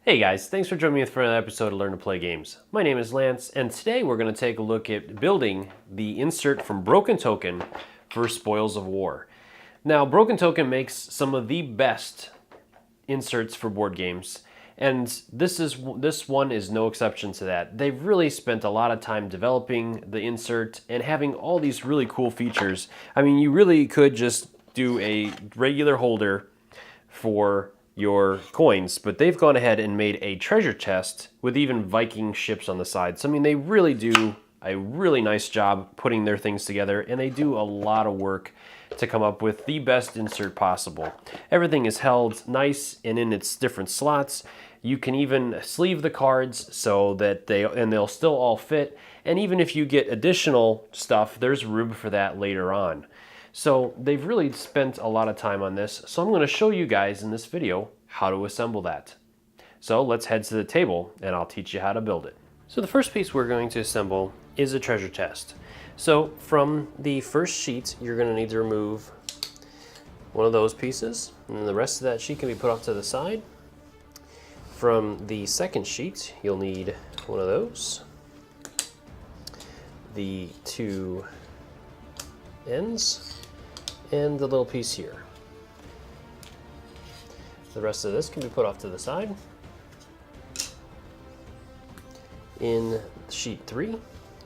Hey guys, thanks for joining me for another episode of Learn to Play Games. My name is Lance, and today we're going to take a look at building the insert from Broken Token for Spoils of War. Now, Broken Token makes some of the best inserts for board games, and this one is no exception to that. They've really spent a lot of time developing the insert and having all these really cool features. I mean, you really could just do a regular holder for your coins, but they've gone ahead and made a treasure chest with even Viking ships on the side. So I mean, they really do a really nice job putting their things together, and they do a lot of work to come up with the best insert possible. Everything is held nice and in its different slots. You can even sleeve the cards so that they'll still all fit, and even if you get additional stuff, there's room for that later on. So they've really spent a lot of time on this, so I'm going to show you guys in this video how to assemble that. So let's head to the table and I'll teach you how to build it. So the first piece we're going to assemble is a treasure chest. So from the first sheet, you're going to need to remove one of those pieces, and the rest of that sheet can be put off to the side. From the second sheet, you'll need one of those, the two ends, and the little piece here. The rest of this can be put off to the side. In sheet 3,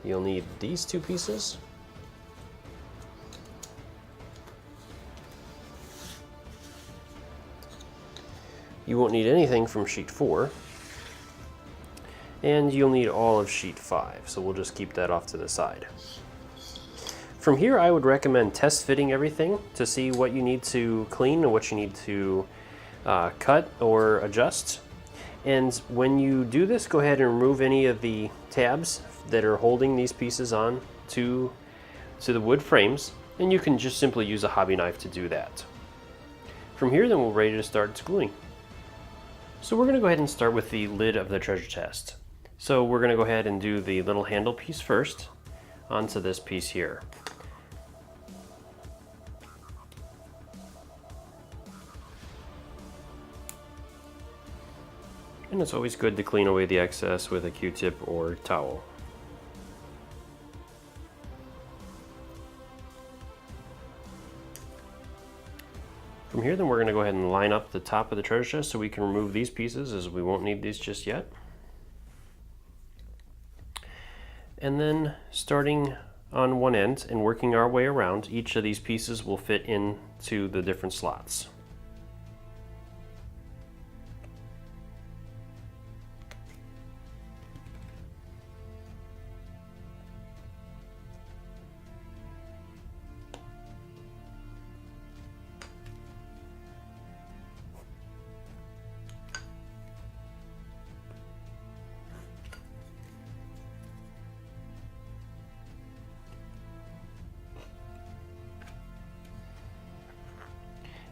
you'll need these two pieces. You won't need anything from sheet 4. And you'll need all of sheet 5, so we'll just keep that off to the side. From here, I would recommend test fitting everything to see what you need to clean and what you need to cut or adjust. And when you do this, go ahead and remove any of the tabs that are holding these pieces on to the wood frames, and you can just simply use a hobby knife to do that. From here, then we're ready to start gluing. So we're going to go ahead and start with the lid of the treasure chest. So we're going to go ahead and do the little handle piece first onto this piece here. And it's always good to clean away the excess with a Q-tip or towel. From here, then we're going to go ahead and line up the top of the treasure chest so we can remove these pieces, as we won't need these just yet. And then starting on one end and working our way around, each of these pieces will fit into the different slots.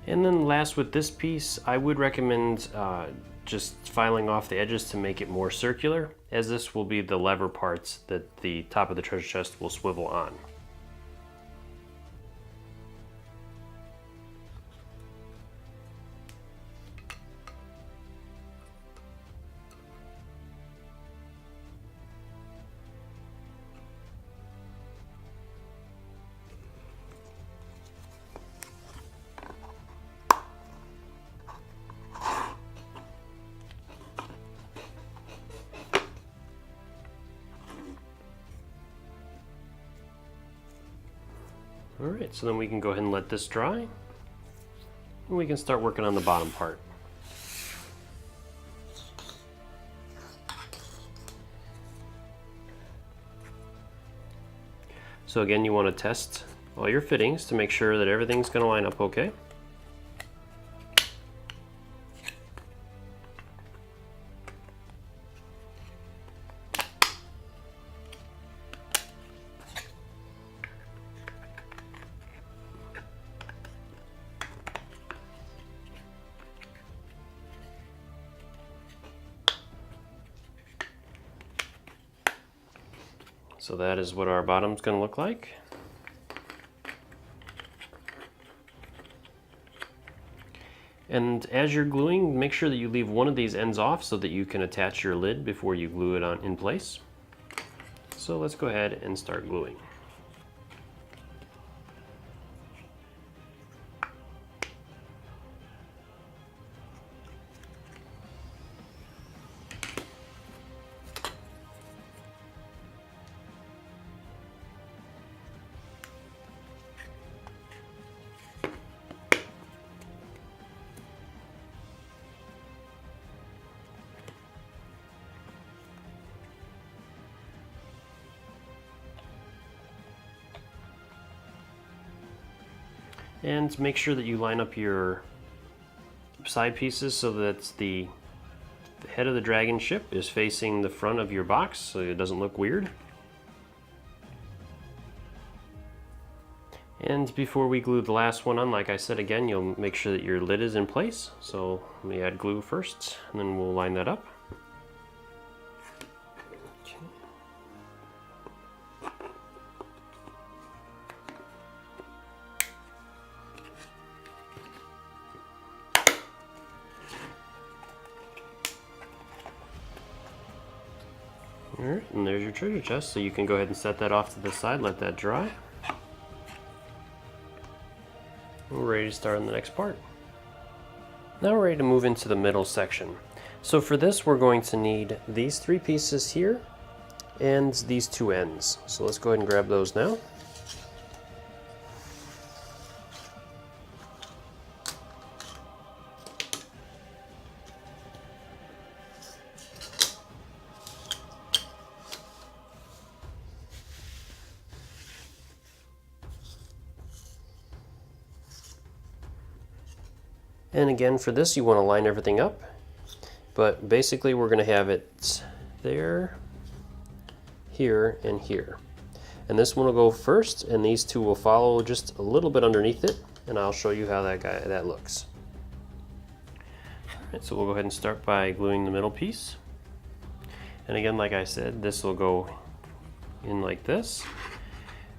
And then last with this piece, I would recommend just filing off the edges to make it more circular, as this will be the lever parts that the top of the treasure chest will swivel on. Alright, so then we can go ahead and let this dry, and we can start working on the bottom part. So again, you want to test all your fittings to make sure that everything's going to line up okay. So that is what our bottom's going to look like. And as you're gluing, make sure that you leave one of these ends off so that you can attach your lid before you glue it on in place. So let's go ahead and start gluing. And make sure that you line up your side pieces so that the head of the dragon ship is facing the front of your box so it doesn't look weird. And before we glue the last one on, like I said again, you'll make sure that your lid is in place. So let me add glue first, and then we'll line that up. Alright, and there's your treasure chest, so you can go ahead and set that off to the side, let that dry. We're ready to start on the next part. Now we're ready to move into the middle section. So for this we're going to need these three pieces here and these two ends. So let's go ahead and grab those now. And again, for this you want to line everything up, but basically we're going to have it there, here, and here. And this one will go first, and these two will follow just a little bit underneath it, and I'll show you how that looks. Alright, so we'll go ahead and start by gluing the middle piece. And again, like I said, this will go in like this,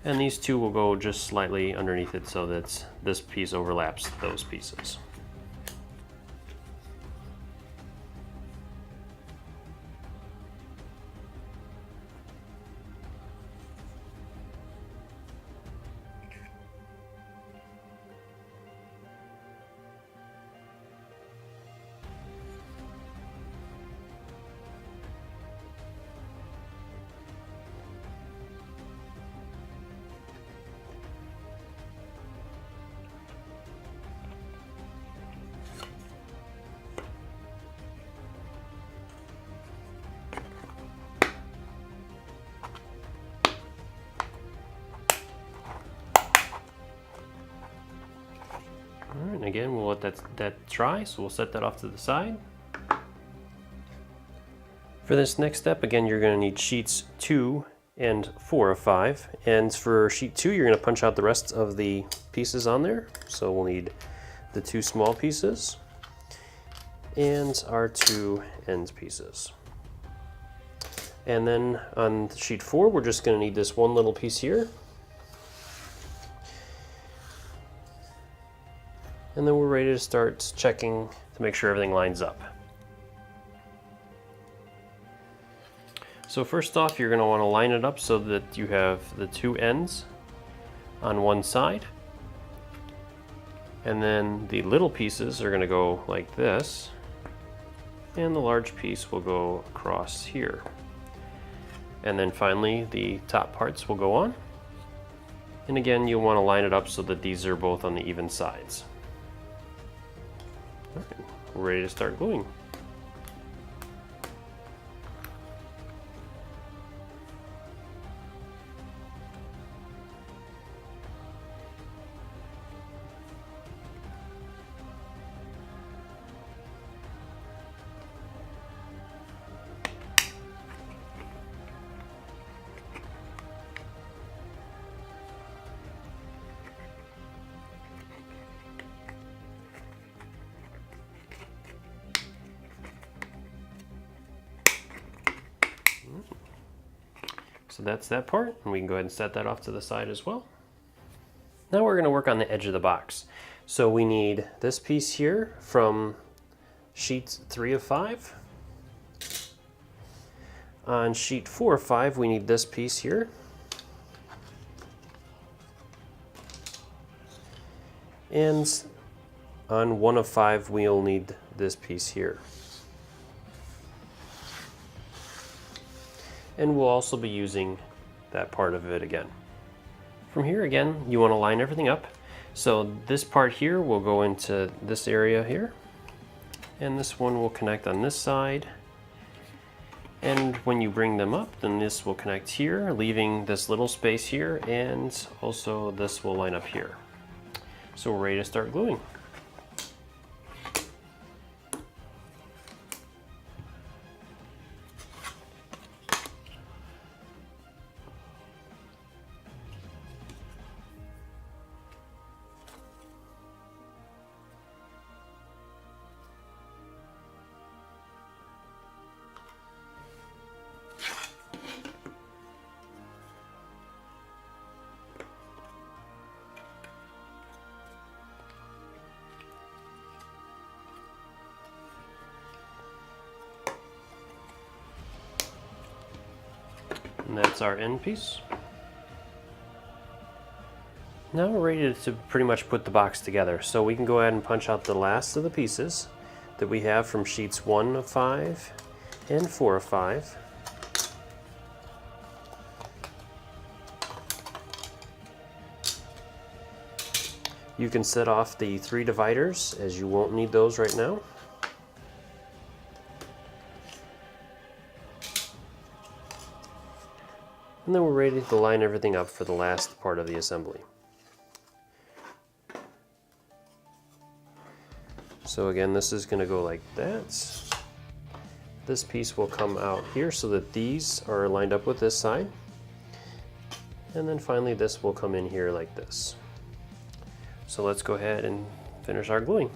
and these two will go just slightly underneath it so that this piece overlaps those pieces. Alright, and again, we'll let that dry, so we'll set that off to the side. For this next step, again, you're going to need sheets 2 and 4 of 5. And for sheet 2, you're going to punch out the rest of the pieces on there. So we'll need the 2 small pieces and our 2 end pieces. And then on sheet 4, we're just going to need this one little piece here. And then we're ready to start checking to make sure everything lines up. So first off, you're going to want to line it up so that you have the 2 ends on one side. And then the little pieces are going to go like this. And the large piece will go across here. And then finally, the top parts will go on. And again, you'll want to line it up so that these are both on the even sides. All right, we're ready to start gluing. So that's that part, and we can go ahead and set that off to the side as well. Now we're going to work on the edge of the box. So we need this piece here from sheet 3 of 5. On sheet 4 of 5, we need this piece here. And on 1 of 5, we'll need this piece here. And we'll also be using that part of it again. From here again, you want to line everything up. So this part here will go into this area here. And this one will connect on this side. And when you bring them up, then this will connect here, leaving this little space here, and also this will line up here. So we're ready to start gluing. And that's our end piece. Now we're ready to pretty much put the box together. So we can go ahead and punch out the last of the pieces that we have from sheets 1 of 5 and 4 of 5. You can set off the 3 dividers, as you won't need those right now. And then we're ready to line everything up for the last part of the assembly. So again, this is going to go like that. This piece will come out here so that these are lined up with this side. And then finally this will come in here like this. So let's go ahead and finish our gluing.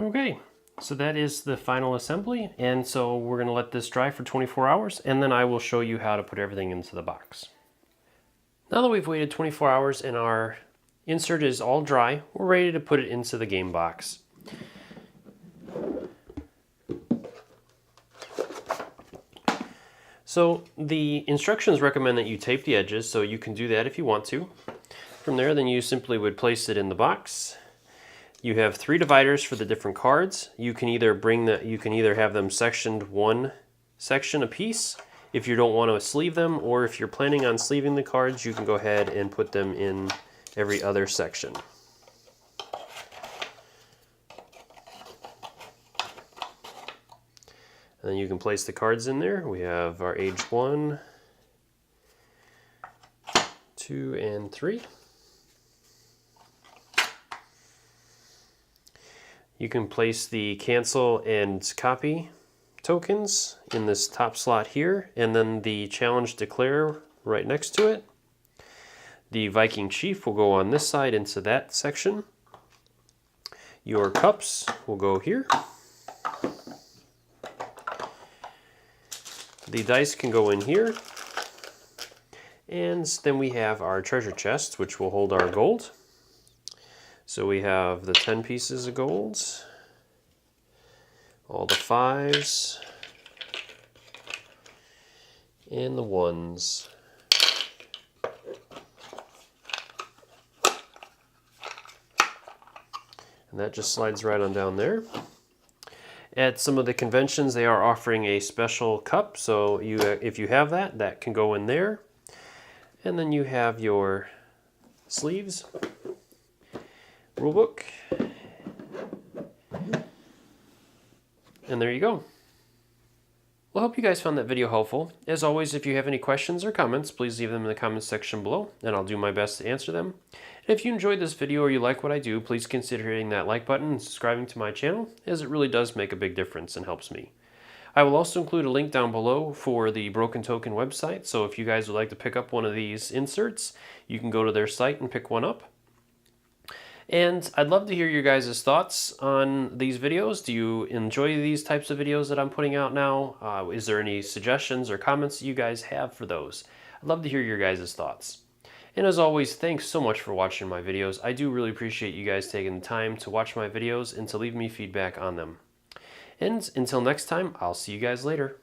Okay, so that is the final assembly, and so we're going to let this dry for 24 hours, and then I will show you how to put everything into the box. Now that we've waited 24 hours and our insert is all dry, we're ready to put it into the game box. So the instructions recommend that you tape the edges, so you can do that if you want to. From there, then you simply would place it in the box. You have 3 dividers for the different cards. You can either have them sectioned one section a piece if you don't want to sleeve them, or if you're planning on sleeving the cards, you can go ahead and put them in every other section. And then you can place the cards in there. We have our age 1, 2, and 3. You can place the cancel and copy tokens in this top slot here, and then the challenge declare right next to it. The Viking Chief will go on this side into that section. Your cups will go here. The dice can go in here. And then we have our treasure chest, which will hold our gold. So we have the 10 pieces of gold, all the 5s, and the 1s. And that just slides right on down there. At some of the conventions, they are offering a special cup, so if you have that, that can go in there. And then you have your sleeves, rulebook, and there you go. Well, I hope you guys found that video helpful. As always, if you have any questions or comments, please leave them in the comments section below, and I'll do my best to answer them. And if you enjoyed this video or you like what I do, please consider hitting that like button and subscribing to my channel, as it really does make a big difference and helps me. I will also include a link down below for the Broken Token website, so if you guys would like to pick up one of these inserts, you can go to their site and pick one up. And I'd love to hear your guys' thoughts on these videos. Do you enjoy these types of videos that I'm putting out now? Is there any suggestions or comments that you guys have for those? I'd love to hear your guys' thoughts. And as always, thanks so much for watching my videos. I do really appreciate you guys taking the time to watch my videos and to leave me feedback on them. And until next time, I'll see you guys later.